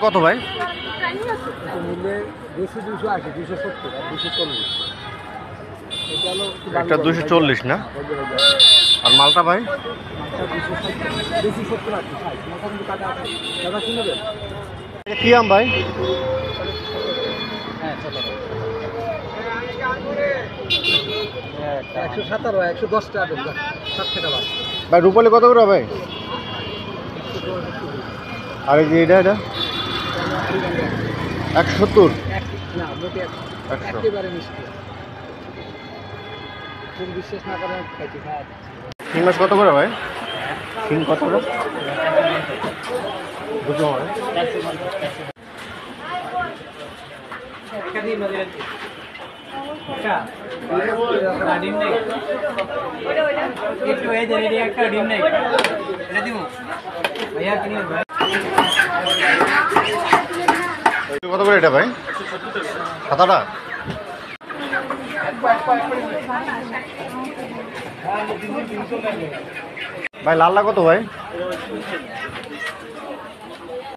কত ভাই? মূল্যে 200, 280, 270 আর 240। এটা হলো একটা 240 না? আর মালটা ভাই? 270 আছে। মোটামুটি কাটা আছে। দাদা কি নেবে? কি আম ভাই? হ্যাঁ, 117, 110 টাকা দেন, 60 টাকা বাদ। ভাই রূপালি কত করে ভাই? আর এই যে এটা 170? না, মোটে 100। একেবারে মিষ্টি। তুমি বিশ্বাস না করেন খাইতে খায়। শিং মাছ কত করে ভাই? শিং কত করে? দুটো হয়। কত করে এটা ভাই? সাদাটা? ভাই লাল্লা কত ভাই?